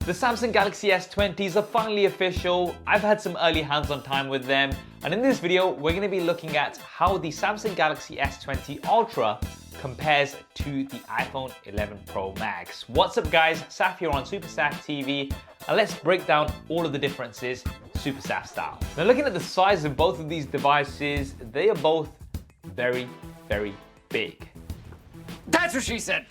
The Samsung Galaxy S20s are finally official. I've had some early hands-on time with them, and in this video we're going to be looking at how the Samsung Galaxy S20 Ultra compares to the iPhone 11 Pro Max. What's up guys, Saf here on SuperSaf TV, and let's break down all of the differences SuperSaf style. Now looking at the size of both of these devices, they are both very, very big. That's what she said!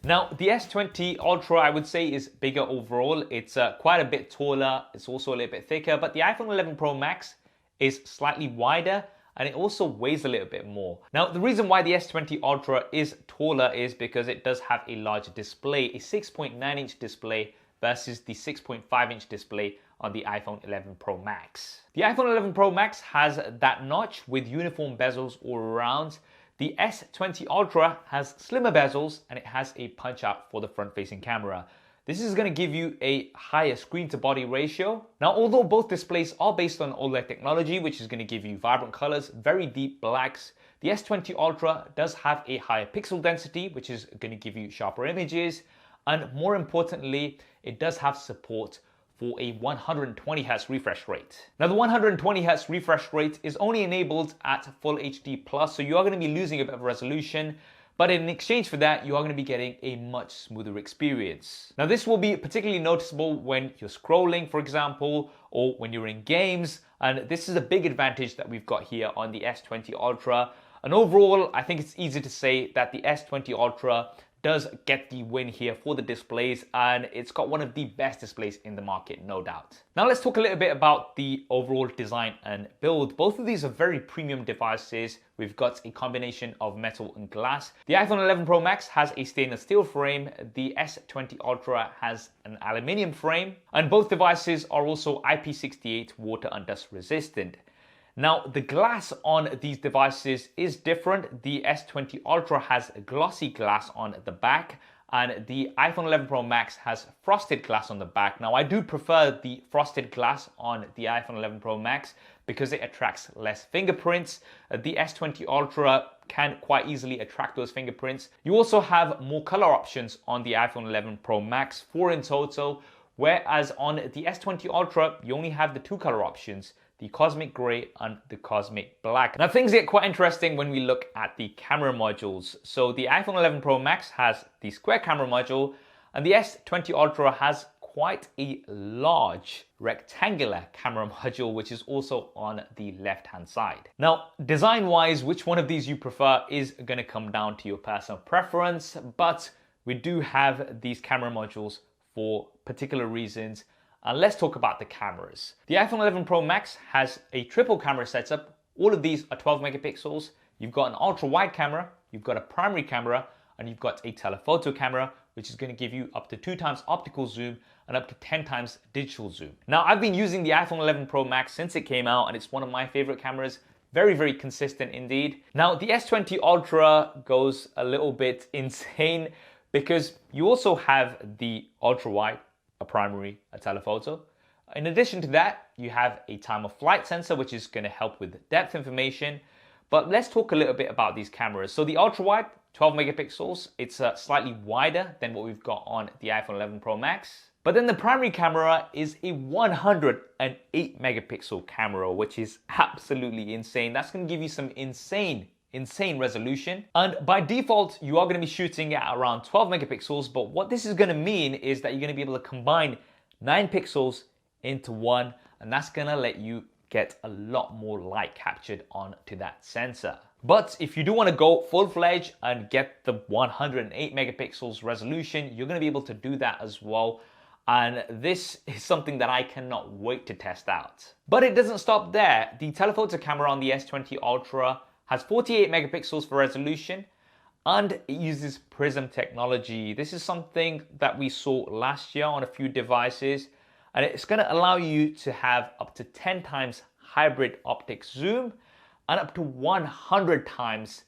Now, the S20 Ultra, I would say, is bigger overall. It's quite a bit taller. It's also a little bit thicker, but the iPhone 11 Pro Max is slightly wider and it also weighs a little bit more. Now, the reason why the S20 Ultra is taller is because it does have a larger display, a 6.9-inch display versus the 6.5-inch display on the iPhone 11 Pro Max. The iPhone 11 Pro Max has that notch with uniform bezels all around. The S20 Ultra has slimmer bezels and it has a punch out for the front-facing camera. This is going to give you a higher screen-to-body ratio. Now, although both displays are based on OLED technology, which is going to give you vibrant colors, very deep blacks, the S20 Ultra does have a higher pixel density, which is going to give you sharper images, and more importantly, it does have support for a 120Hz refresh rate. Now the 120Hz refresh rate is only enabled at Full HD+, so you are going to be losing a bit of resolution, but in exchange for that, you are going to be getting a much smoother experience. Now this will be particularly noticeable when you're scrolling, for example, or when you're in games, and this is a big advantage that we've got here on the S20 Ultra. And overall, I think it's easy to say that the S20 Ultra does get the win here for the displays, and it's got one of the best displays in the market, no doubt. Now let's talk a little bit about the overall design and build. Both of these are very premium devices. We've got a combination of metal and glass. The iPhone 11 Pro Max has a stainless steel frame. The S20 Ultra has an aluminium frame, and both devices are also IP68 water and dust resistant. Now, the glass on these devices is different. The S20 Ultra has glossy glass on the back, and the iPhone 11 Pro Max has frosted glass on the back. Now, I do prefer the frosted glass on the iPhone 11 Pro Max because it attracts less fingerprints. The S20 Ultra can quite easily attract those fingerprints. You also have more color options on the iPhone 11 Pro Max, 4 in total, whereas on the S20 Ultra, you only have the 2 color options, the Cosmic Grey and the Cosmic Black. Now things get quite interesting when we look at the camera modules. So the iPhone 11 Pro Max has the square camera module, and the S20 Ultra has quite a large rectangular camera module, which is also on the left-hand side. Now, design-wise, which one of these you prefer is going to come down to your personal preference, but we do have these camera modules for particular reasons. And let's talk about the cameras. The iPhone 11 Pro Max has a triple camera setup. All of these are 12 megapixels. You've got an ultra wide camera, you've got a primary camera, and you've got a telephoto camera, which is going to give you up to 2 times optical zoom and up to 10 times digital zoom. Now, I've been using the iPhone 11 Pro Max since it came out, and it's one of my favorite cameras. Very, very consistent indeed. Now, the S20 Ultra goes a little bit insane because you also have the ultra wide, a primary, a telephoto. In addition to that, you have a time of flight sensor, which is going to help with depth information. But let's talk a little bit about these cameras. So the ultra wide, 12 megapixels, it's slightly wider than what we've got on the iPhone 11 Pro Max. But then the primary camera is a 108 megapixel camera, which is absolutely insane. That's going to give you some insane resolution, and by default you are going to be shooting at around 12 megapixels, but what this is going to mean is that you're going to be able to combine 9 pixels into one, and that's going to let you get a lot more light captured onto that sensor. But if you do want to go full-fledged and get the 108 megapixels resolution, you're going to be able to do that as well, and this is something that I cannot wait to test out. But it doesn't stop there. The telephoto camera on the S20 Ultra has 48 megapixels for resolution, and it uses prism technology. This is something that we saw last year on a few devices, and it's going to allow you to have up to 10 times hybrid optic zoom and up to 100 times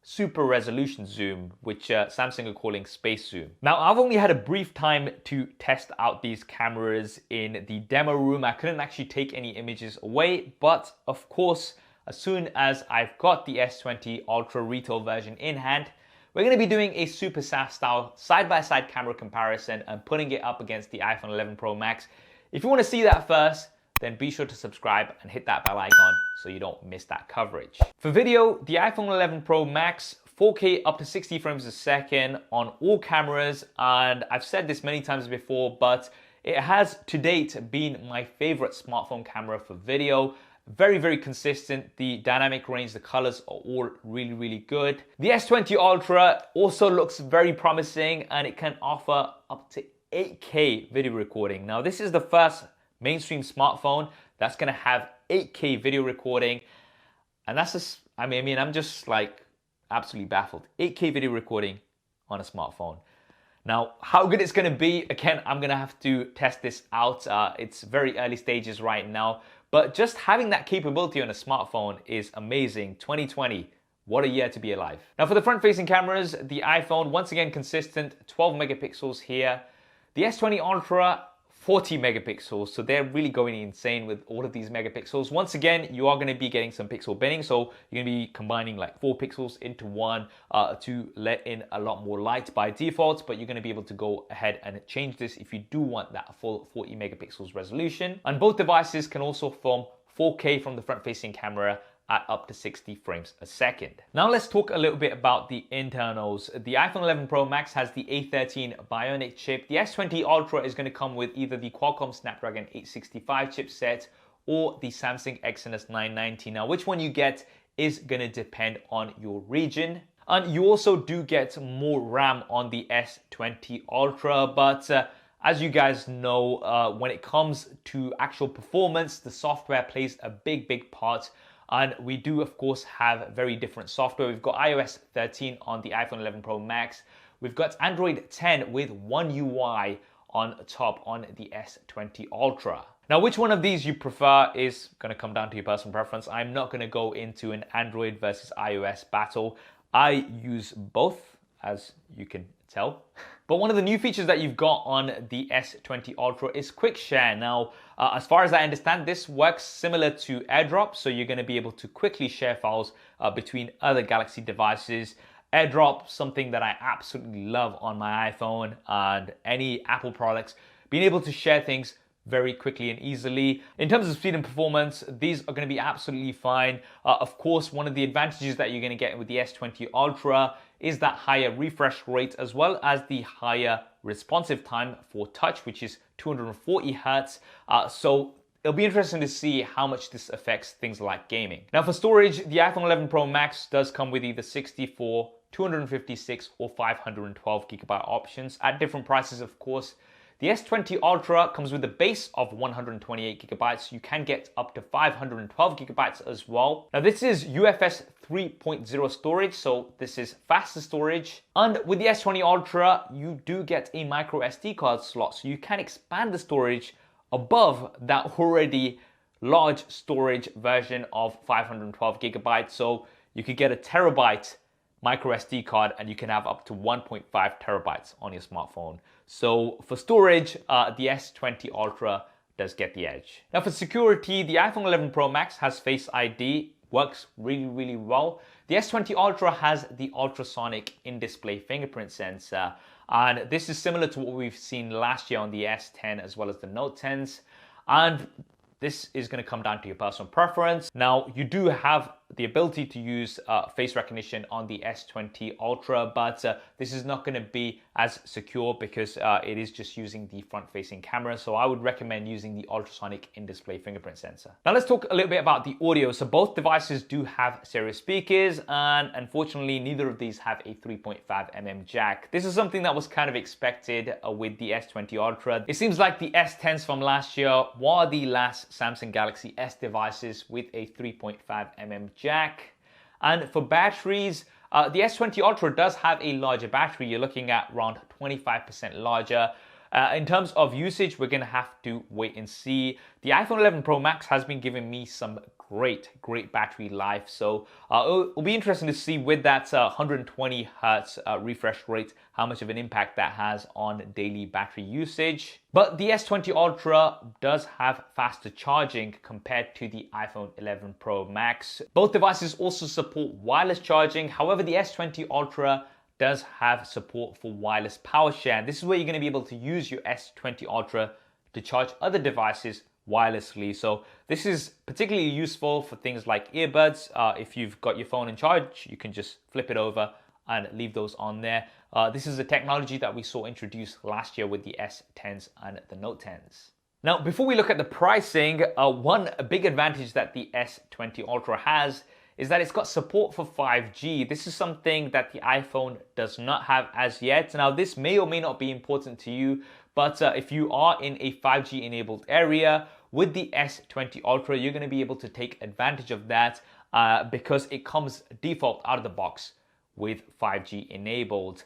super resolution zoom, which Samsung are calling space zoom. Now, I've only had a brief time to test out these cameras in the demo room. I couldn't actually take any images away, but of course, as soon as I've got the S20 Ultra retail version in hand, we're going to be doing a SuperSaf style side-by-side camera comparison and putting it up against the iPhone 11 Pro Max. If you want to see that first, then be sure to subscribe and hit that bell icon so you don't miss that coverage. For video, the iPhone 11 Pro Max, 4K up to 60 frames a second on all cameras, and I've said this many times before, but it has to date been my favorite smartphone camera for video. Very, very consistent. The dynamic range, the colors are all really, really good. The S20 Ultra also looks very promising, and it can offer up to 8K video recording. Now, this is the first mainstream smartphone that's gonna have 8K video recording, and that's just, I'm just like absolutely baffled. 8K video recording on a smartphone. Now, how good it's gonna be, again, I'm gonna have to test this out. It's very early stages right now, but just having that capability on a smartphone is amazing. 2020, what a year to be alive. Now, for the front-facing cameras, the iPhone, once again consistent, 12 megapixels here. The S20 Ultra, 40 megapixels, so they're really going insane with all of these megapixels. Once again, you are going to be getting some pixel binning, so you're going to be combining like 4 pixels into one to let in a lot more light by default, but you're going to be able to go ahead and change this if you do want that full 40 megapixels resolution. And both devices can also film 4K from the front-facing camera at up to 60 frames a second. Now let's talk a little bit about the internals. The iPhone 11 Pro Max has the A13 Bionic chip. The S20 Ultra is going to come with either the Qualcomm Snapdragon 865 chipset or the Samsung Exynos 990. Now, which one you get is going to depend on your region. And you also do get more RAM on the S20 Ultra, but as you guys know, when it comes to actual performance, the software plays a big part. And we do, of course, have very different software. We've got iOS 13 on the iPhone 11 Pro Max. We've got Android 10 with One UI on top on the S20 Ultra. Now, which one of these you prefer is going to come down to your personal preference. I'm not going to go into an Android versus iOS battle. I use both, as you can tell. But one of the new features that you've got on the S20 Ultra is Quick Share. Now, as far as I understand, this works similar to AirDrop, so you're going to be able to quickly share files between other Galaxy devices. AirDrop, something that I absolutely love on my iPhone and any Apple products, being able to share things very quickly and easily. In terms of speed and performance, these are going to be absolutely fine. Of course, one of the advantages that you're going to get with the S20 Ultra is that higher refresh rate as well as the higher responsive time for touch, which is 240 Hertz. So it'll be interesting to see how much this affects things like gaming. Now for storage, the iPhone 11 Pro Max does come with either 64, 256 or 512 gigabyte options at different prices, of course. The S20 Ultra comes with a base of 128 gigabytes. You can get up to 512 gigabytes as well. Now this is UFS 3.0 storage, so this is faster storage. And with the S20 Ultra, you do get a microSD card slot, so you can expand the storage above that already large storage version of 512 gigabytes. So you could get a terabyte microSD card and you can have up to 1.5 terabytes on your smartphone. So for storage, the S20 Ultra does get the edge. Now for security, the iPhone 11 Pro Max has Face ID, works really well. The S20 Ultra has the ultrasonic in-display fingerprint sensor, and this is similar to what we've seen last year on the S10 as well as the Note 10s. And this is going to come down to your personal preference. Now, you do have the ability to use face recognition on the S20 Ultra, but this is not going to be as secure because it is just using the front-facing camera. So I would recommend using the ultrasonic in-display fingerprint sensor. Now let's talk a little bit about the audio. So both devices do have stereo speakers, and unfortunately neither of these have a 3.5mm jack. This is something that was kind of expected with the S20 Ultra. It seems like the S10s from last year were the last Samsung Galaxy S devices with a 3.5mm jack. And for batteries, the S20 Ultra does have a larger battery. You're looking at around 25% larger. In terms of usage, we're going to have to wait and see. The iPhone 11 Pro Max has been giving me some great battery life. So it'll be interesting to see with that 120 Hertz refresh rate, how much of an impact that has on daily battery usage. But the S20 Ultra does have faster charging compared to the iPhone 11 Pro Max. Both devices also support wireless charging. However, the S20 Ultra does have support for wireless PowerShare. And this is where you're going to be able to use your S20 Ultra to charge other devices wirelessly. So this is particularly useful for things like earbuds. If you've got your phone in charge, you can just flip it over and leave those on there. This is a technology that we saw introduced last year with the S10s and the Note 10s. Now, before we look at the pricing, one big advantage that the S20 Ultra has is that it's got support for 5G. This is something that the iPhone does not have as yet. Now, this may or may not be important to you, but if you are in a 5G enabled area, with the S20 Ultra, you're going to be able to take advantage of that because it comes default out of the box with 5G enabled.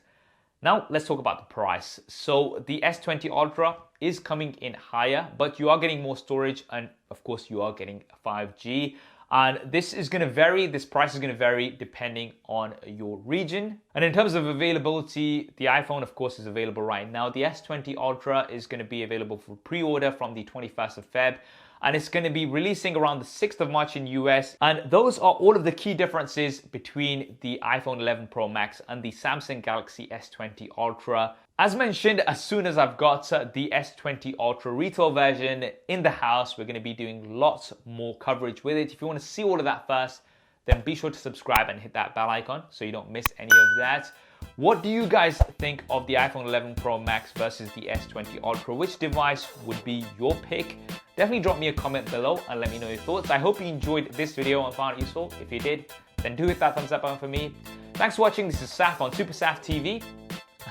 Now, let's talk about the price. So the S20 Ultra is coming in higher, but you are getting more storage and of course you are getting 5G. And this is going to vary, this price is going to vary depending on your region. And in terms of availability, the iPhone of course is available right now. The S20 Ultra is going to be available for pre-order from the 21st of Feb. And it's going to be releasing around the 6th of March in US. And those are all of the key differences between the iPhone 11 Pro Max and the Samsung Galaxy S20 Ultra. As mentioned, as soon as I've got the S20 Ultra retail version in the house, we're going to be doing lots more coverage with it. If you want to see all of that first, then be sure to subscribe and hit that bell icon so you don't miss any of that. What do you guys think of the iPhone 11 Pro Max versus the S20 Ultra? Which device would be your pick? Definitely drop me a comment below and let me know your thoughts. I hope you enjoyed this video and found it useful. If you did, then do hit that thumbs up button for me. Thanks for watching. This is Saf on SuperSaf TV.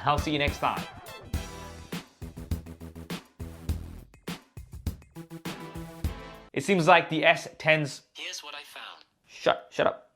I'll see you next time. It seems like the S10s... Here's what I found. Shut up.